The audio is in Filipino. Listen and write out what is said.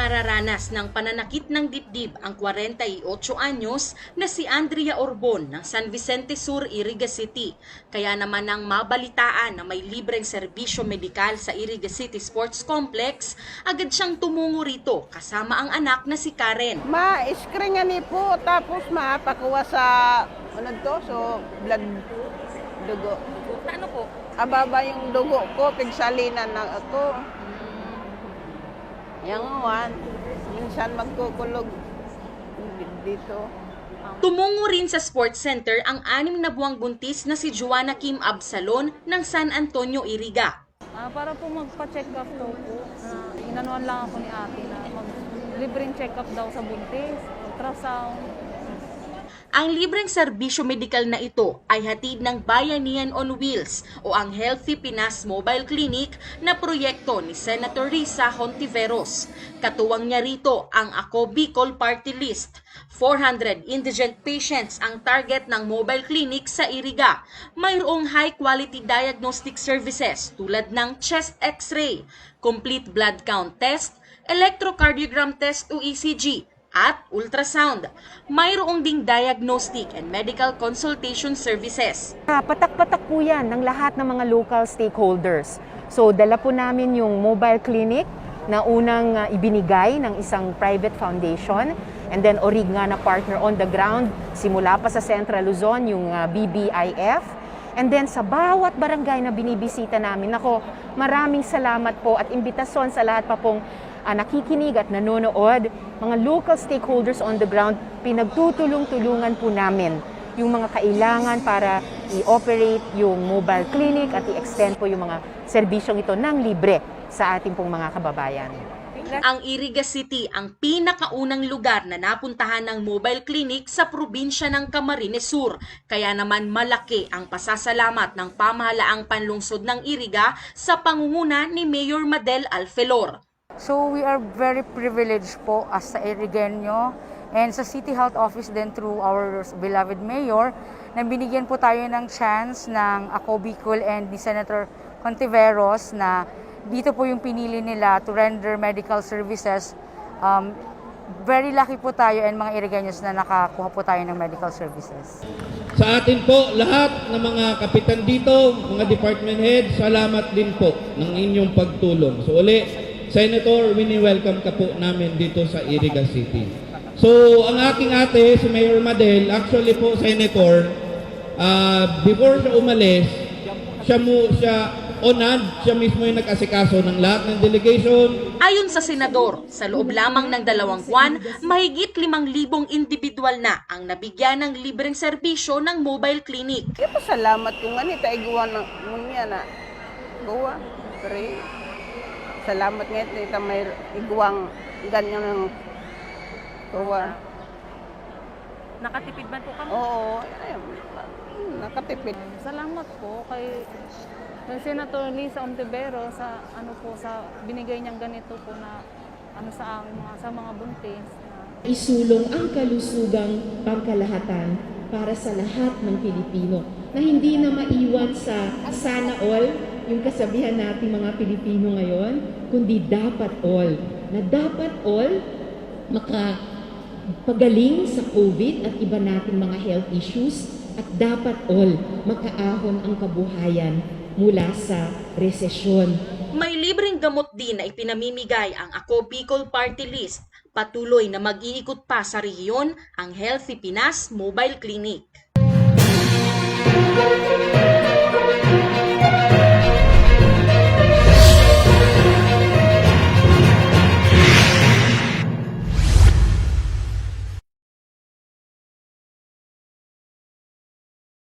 Nakararanas ng pananakit ng dibdib ang 48 anyos na si Andrea Orbon ng San Vicente Sur, Iriga City. Kaya naman nang mabalitaan na may libreng serbisyo medikal sa Iriga City Sports Complex, agad siyang tumungo rito kasama ang anak na si Karen. Ma-screen nga ni po, tapos mapakuha sa, so blood, dugo. Ano po? Ababa yung dugo ko, pigsalinan na ako. Yang one, minsan magkukulog dito. Tumungo rin sa sports center ang 6 na buwang buntis na si Joanna Kim Absalon ng San Antonio, Iriga. Para po magpa-check up daw po. Inanuan lang ako ni ate na libreng check up daw sa buntis, ultrasound. Ang libreng serbisyo medikal na ito ay hatid ng Bayanihan on Wheels o ang Healthy Pinas Mobile Clinic na proyekto ni Senator Risa Hontiveros. Katuwang niya rito ang Ako Bicol Party List. 400 indigent patients ang target ng mobile clinic sa Iriga. Mayroong high-quality diagnostic services tulad ng chest x-ray, complete blood count test, electrocardiogram test o ECG, at ultrasound. Mayroong ding diagnostic and medical consultation services. Patak-patak po yan ng lahat ng mga local stakeholders. So dala po namin yung mobile clinic na unang ibinigay ng isang private foundation, and then ORIG nga na partner on the ground simula pa sa Central Luzon, yung BBIF. And then sa bawat barangay na binibisita namin, maraming salamat po at imbitasyon sa lahat pa pong nakikinig at nanonood, mga local stakeholders on the ground, pinagtutulong-tulungan po namin yung mga kailangan para i-operate yung mobile clinic at i-extend po yung mga serbisyong ito ng libre sa ating pong mga kababayan. Ang Iriga City ang pinakaunang lugar na napuntahan ng mobile clinic sa probinsya ng Camarines Sur. Kaya naman malaki ang pasasalamat ng pamahalaang panlungsod ng Iriga sa pangunguna ni Mayor Madel Alfelor. So we are very privileged po as sa Irigeño and sa City Health Office din through our beloved Mayor na binigyan po tayo ng chance ng Ako Bicol and ni Senator Hontiveros na dito po yung pinili nila to render medical services. Very lucky po tayo and mga Irigeños na nakakuha po tayo ng medical services. Sa atin po, lahat ng mga kapitan dito, mga department head, salamat din po ng inyong pagtulong. So uli, Senator, wini-welcome ka po namin dito sa Iriga City. So, ang aking ate, si Mayor Madel, actually po, Senator, before siya umalis, siya mismo yung nag-asikaso ng lahat ng delegation. Ayon sa senador, sa loob lamang ng 2 buwan, mahigit 5,000 individual na ang nabigyan ng libreng serbisyo ng mobile clinic. Kaya pasalamat kung ganito, iguwa na niya na. Gawa, pre. Salamat nga ito, may iguang ganyan ng gawa. Nakatipid ba po kami? Oo, nakatipid. Salamat po kay Senator Risa Hontiveros sa sa binigay niyang ganito po na sa amin sa mga buntis. Isulong ang kalusugang pangkalahatan para sa lahat ng Pilipino na hindi na maiwan sa sana all, yung kasabihan natin mga Pilipino ngayon, kundi dapat all. Na dapat all makapagaling sa COVID at iba nating mga health issues at dapat all makaahon ang kabuhayan mula sa resesyon. May libreng gamot din na ipinamimigay ang Ako Bicol Party List. Patuloy na mag-iikot pa sa rehiyon ang Healthy Pinas Mobile Clinic.